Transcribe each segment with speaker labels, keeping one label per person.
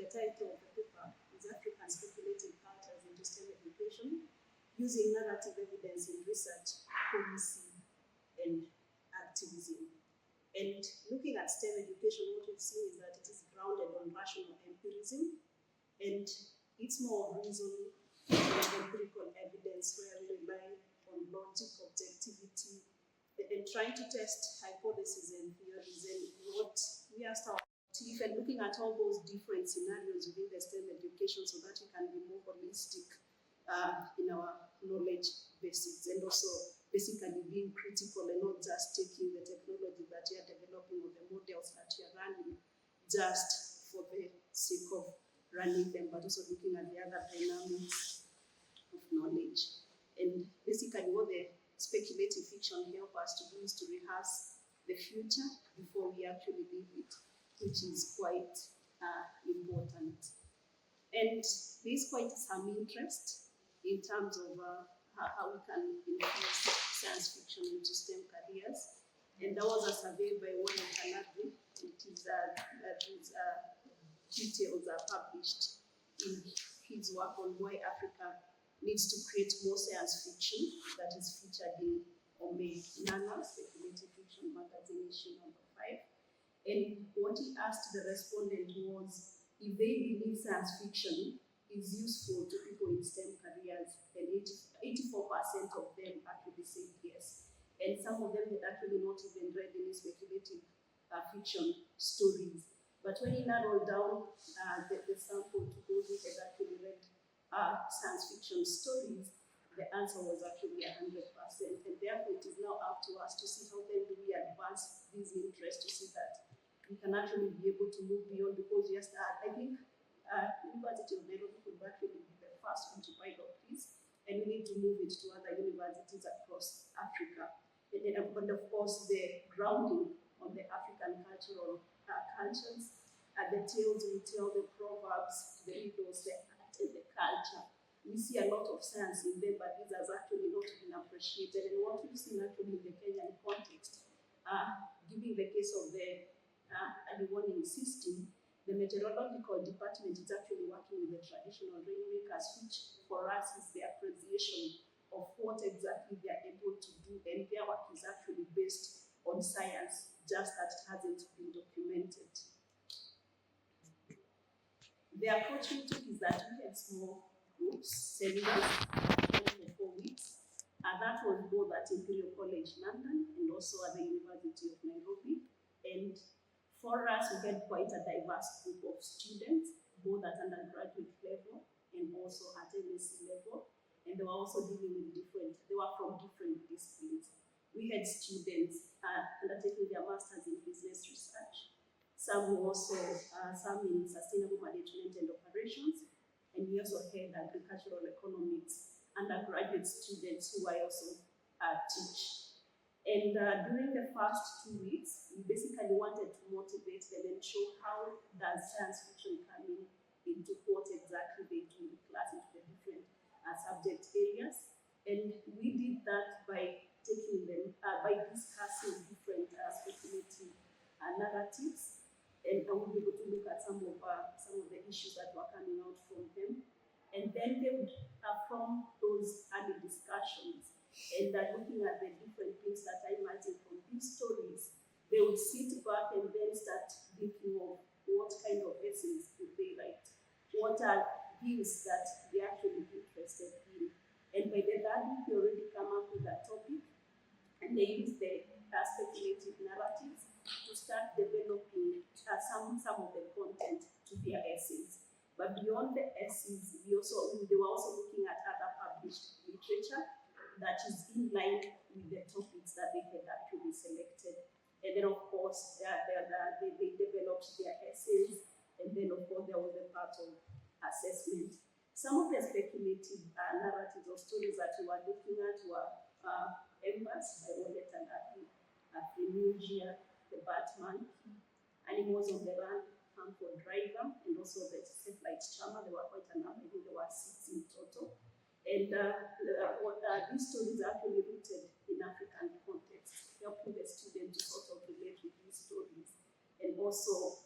Speaker 1: the title of the paper is African Speculative Cultures in STEM Education, Using Narrative Evidence in Research, Policy, and Activism. And looking at STEM education, what we've seen is that it is grounded on rational empirism, and it's more of reason and empirical evidence where we rely on logic, objectivity, and trying to test hypotheses and theories. And what we asked our team, and looking at all those different scenarios within the STEM education so that we can be more holistic in our knowledge bases, and also basically being critical and not just taking the technology that you are developing or the models that you are running just for the sake of running them, but also looking at the other dynamics of knowledge. And basically what the speculative fiction help us to do is to rehearse the future before we actually live it, which is quite important. And there's quite some interest in terms of how we can infuse science fiction into STEM careers. And there was a survey by one of Canada. These details are published in his work on why Africa needs to create more science fiction that is featured in Ome Nana, Speculative Fiction Magazine issue number 5. And what he asked the respondent was if they believe science fiction is useful to people in STEM careers, and 84% of them actually said yes. And some of them had actually not even read any speculative fiction stories. But when he narrowed down the sample to those who had actually read science fiction stories, the answer was actually 100%. And therefore, it is now up to us to see how then do we advance these interests to see that we can actually be able to move beyond, because yes, I think University of Nairobi could actually be the first one to pilot this, and we need to move it to other universities across Africa. And of course, the grounding on the African cultural cultures, the tales we tell, the proverbs, the riddles, the art and the culture. We see a lot of science in them, but these has actually not been appreciated. And what we've seen actually in the Kenyan context, giving the case of the early warning system, the meteorological department is actually working with the traditional rainmakers, which for us is the appreciation of what exactly they are able to do, and their work is actually based on science, just that it hasn't been documented. The approach we took is that we had small groups, seminars, for 4 weeks. That was both at Imperial College London and also at the University of Nairobi. And for us, we had quite a diverse group of students, both at undergraduate level and also at MSc level. And they were also dealing with they were from different disciplines. We had students undertaking their masters in business research. Some were also, some in sustainable management and operations. And we also had agricultural economics undergraduate students who I also teach. And during the first 2 weeks, we basically wanted to motivate them and show how does science fiction come into what exactly they do in class, into the different subject areas. And we did that by taking them, by discussing different speculative narratives. And we'll be able to look at some of the issues that were coming out from them. And then they would, from those early discussions, and looking at the different things that I imagine from these stories, they would sit back and then start thinking of what kind of essays could they write, what are things that they're actually interested in. And by the third week, they already come up with a topic, and they use the speculative narratives to start developing some of the content to their essays. But beyond the essays, they were also looking at other published literature that is in line with the topics that they had actually selected. And then, of course, they developed their essays, and then, of course, there was a part of assessment. Some of the speculative narratives or stories that we were looking at were Embers by Wallet and Afrenigia, The Batman, Animals on the Run, Harmful Driver, and also the Satellite Charmer. There were quite a number, I think there were 6 in total. And these stories are actually rooted in African context, helping the student to sort of relate with these stories, and also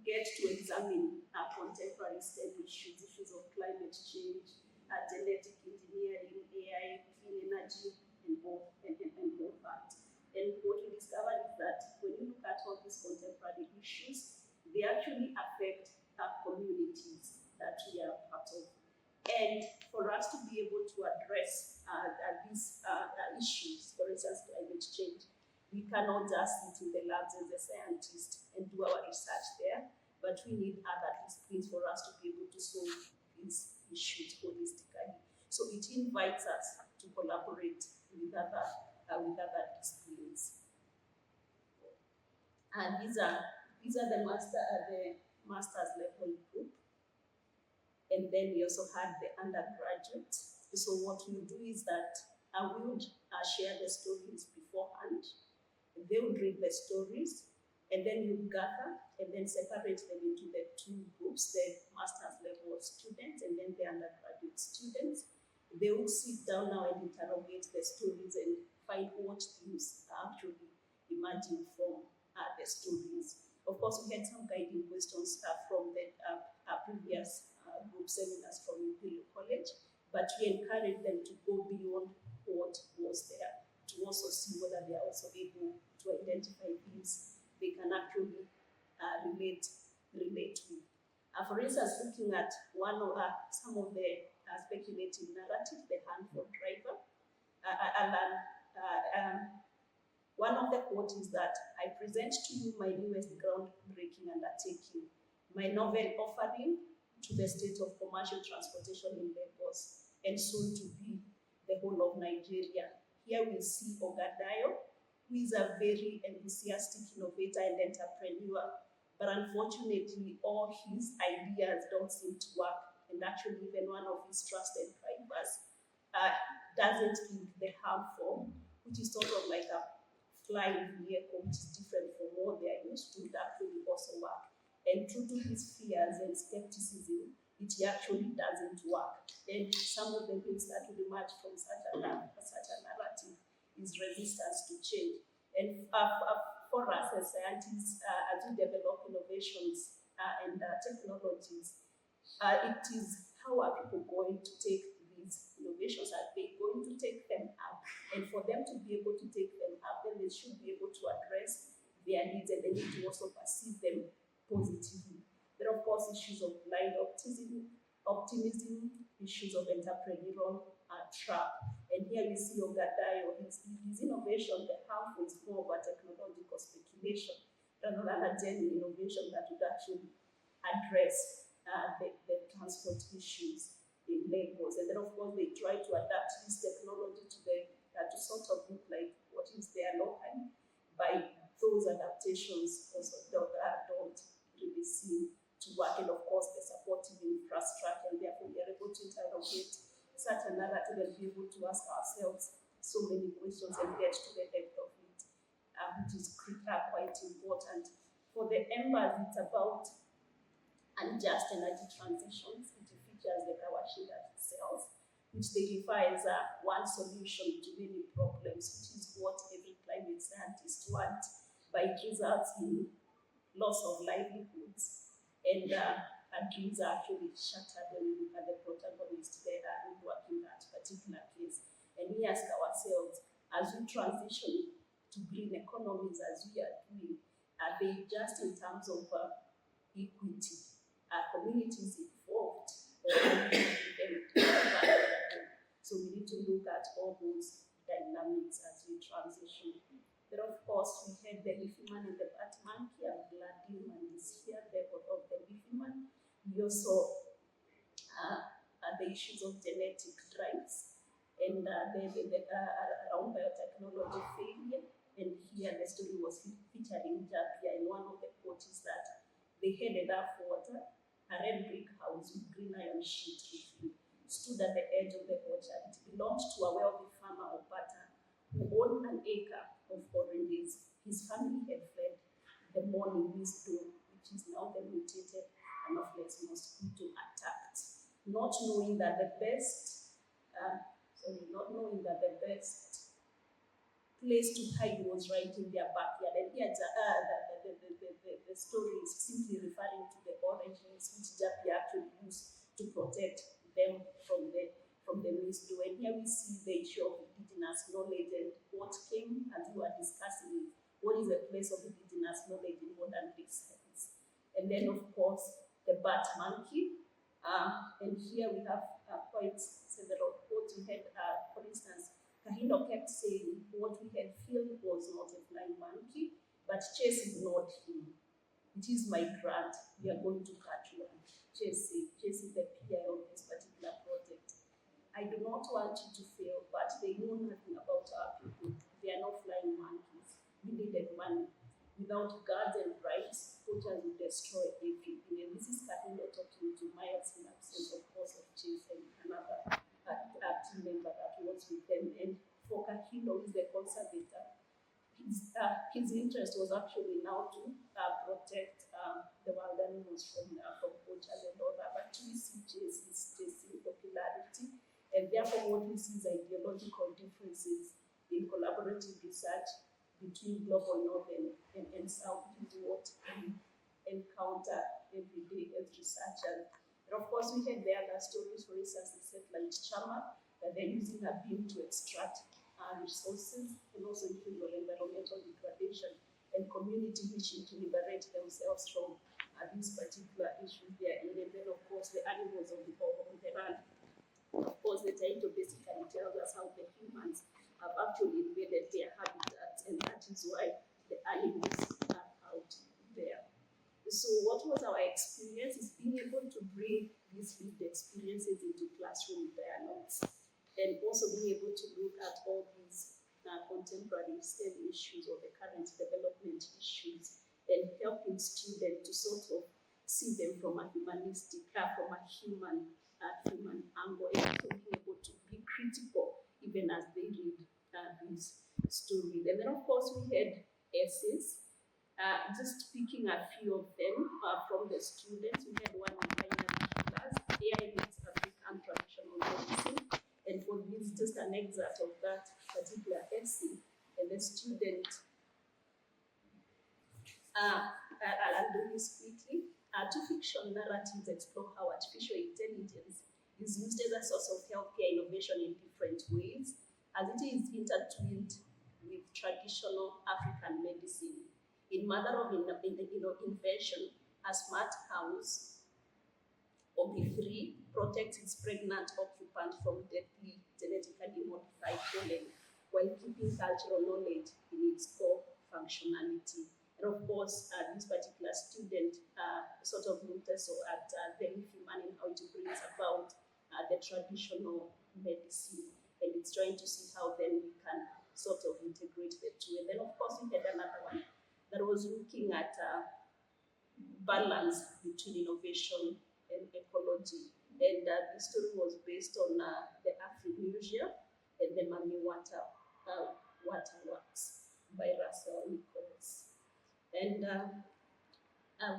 Speaker 1: get to examine contemporary STEM issues of climate change, genetic engineering, AI, clean energy, and all that. And what we discovered is that when you look at all these contemporary issues, they actually affect communities that we are part of. And for us to be able to address these issues, for instance, climate change, we cannot just sit in the labs as a scientist and do our research there, but we need other disciplines for us to be able to solve these issues holistically. So it invites us to collaborate with other disciplines. And these are the master's level group. And then we also had the undergraduate. So what we do is that we would share the stories beforehand. They would read the stories, and then you gather and then separate them into the two groups, the master's level students and then the undergraduate students. They would sit down now and interrogate the stories and find what themes are actually emerging from the stories. Of course, we had some guiding questions from the previous group seminars from Imperial College, but we encouraged them to go beyond what was there, to also see whether they are also able to identify things they can actually relate with. For instance, looking at some of the speculative narrative, the Handful Driver, one of the quotes is that I present to you my newest groundbreaking undertaking, my novel offering to the state of commercial transportation in Lagos and soon to be the whole of Nigeria. Here we see Ogadayo, who is a very enthusiastic innovator and entrepreneur, but unfortunately all his ideas don't seem to work, and actually even one of his trusted drivers doesn't give the harm form, which is sort of like a flying vehicle, which is different from what they are used to, that actually also work. And true to his fears and skepticism, it actually doesn't work. And some of the things that will emerge from such a narrative is resistance to change. And for us as scientists, as we develop innovations and technologies, it is how are people going to take these innovations? Are they going to take them up? And for them to be able to take them up, then they should be able to address their needs, and they need to also perceive them positively. There are, of course, issues of blind optimism, issues of entrepreneurial trap. And here we see Ogadayo, his innovation, the harmful is more of a technological speculation rather than a genuine innovation that would actually address the transport issues in Lagos. And then, of course, they try to adapt this technology to sort of look like what is there locally, by those adaptations also don't really seem to work. And of course, the supportive infrastructure, and therefore we are able to interrogate such a narrative and be able to ask ourselves so many questions and get to the depth of it, which is quite important. For the embers, it's about unjust energy transitions. It features the Kawashida cells, which they refer as one solution to many problems, which is what every climate scientist wants, but it results in loss of livelihoods, and dreams are actually shattered when we look at the protagonists there who work in that particular case. And we ask ourselves, as we transition to green economies, as we are doing, are they just in terms of equity? Are communities involved? Or are we So we need to look at all those dynamics as we transition. Then, of course, we had the Leafyman and the Bat Monkey. I'm glad Newman is here, the of the Leafyman. We also the issues of genetic drives and around biotechnology failure. And here the story was featuring Japia, and one of the quotes is that they had enough water, a red brick house with green iron sheet roofing stood at the edge of the orchard. It belonged to a wealthy farmer of butter who owned an acre of oranges. His family had fled the morning wisdom, which is now the mutated Anopheles mosquito attacked, not knowing that the best place to hide was right in their backyard. And here the story is simply referring indigenous knowledge, and what came as we were discussing is what is the place of indigenous knowledge in modern day science. And then, of course, the bat monkey. And here we have quite several quotes. We had, for instance, Kahindo kept saying what we had filmed was not a flying monkey, but Chase ignored him. It is my grant. We are going to catch one. Chase is the PI of this particular project. I do not want you to fail, but they know nothing about our people. They are not flying monkeys. We needed money. Without guards and rights, poachers will destroy everything. And this is Kahindo talking to Myers in absence, of course, of Chase and another team member that was with them. And for Kahindo, who is the conservator, his interest was actually now to protect the wild animals from poachers and all that. But we see Chase is chasing popularity, and therefore what we see is ideological differences in collaborative research between global north and south. This is what we encounter every day as researchers. And of course, we had the other stories, for instance, the satellite Chama, that they're using a beam to extract resources, and also include environmental degradation and community wishing to liberate themselves from these particular issues they are in. And then, of course, the animals of the land. Of course, the title basically tells us how the humans have actually invaded their habitats, and that is why the animals are out there. So what was our experience is being able to bring these lived experiences into classroom dialogues, and also being able to look at all these contemporary STEM issues or the current development issues, and helping students to sort of see them from a humanistic, from a human angle, and also being able to be critical even as they read these stories. And then, of course, we had essays. Just picking a few of them from the students. We had one on binary class, AI meets African traditional medicine. And for this, just an excerpt of that particular essay. And the student, I'll do this quickly. Two fiction narratives explore how artificial intelligence is used as a source of healthcare innovation in different ways, as it is intertwined with traditional African medicine. In Mother of Invention, a smart house of the three protects its pregnant occupant from deadly genetically modified pollen, while keeping cultural knowledge in its core functionality. And of course, this particular student sort of looked also at the human and how it brings about the traditional medicine, and it's trying to see how then we can sort of integrate the two. And then, of course, we had another one that was looking at balance between innovation and ecology. And the story was based on the Afri-Museum and the Mami Waterworks by Russell Nichols. And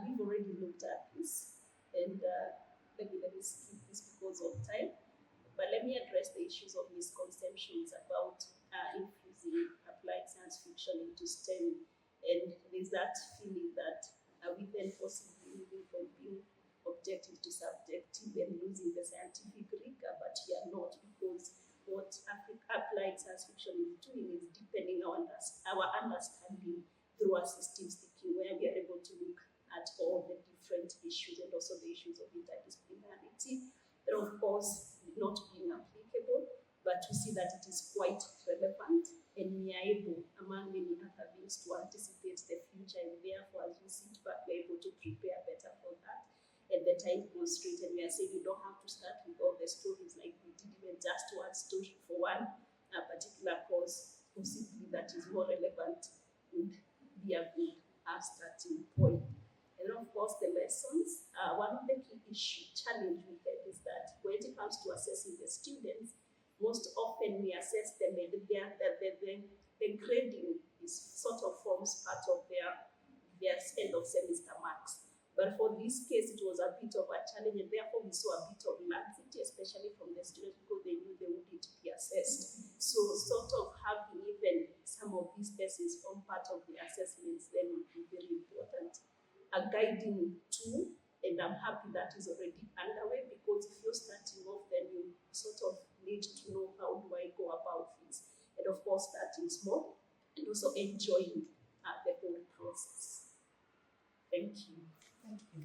Speaker 1: we've already looked at this, and let me skip this because of time. But let me address the issues of misconceptions about infusing applied science fiction into STEM. And there's that feeling that we then possibly moving from being objective to subjective and losing the scientific rigor, but we are not, because what applied science fiction is doing is deepening our understanding through a systems thinking, where we are able to look at all the different issues and also the issues of interdisciplinarity. That, of course, not being applicable, but we see that it is quite relevant, and we are able, among many other things, to anticipate the future, and therefore, as we sit back, we're able to prepare better for that. And the time goes straight, and we are saying you don't have to start with all the stories like we did, even just one story for one particular course, possibly that is more relevant would be a good starting point. And then, of course, the lessons. One of the key challenge we have is that when it comes to assessing the students, most often we assess them, and the grading is sort of forms part of their end of semester marks. But for this case, it was a bit of a challenge, and therefore we saw a bit of laxity, especially from the students, because they knew they wouldn't be assessed. So sort of having even some of these lessons form part of the assessments then would be very important. A guiding tool, and I'm happy that is already underway, because if you're starting off, then you sort of need to know how do I go about this. And of starting small and also enjoying the whole process. Thank you.
Speaker 2: Thank you.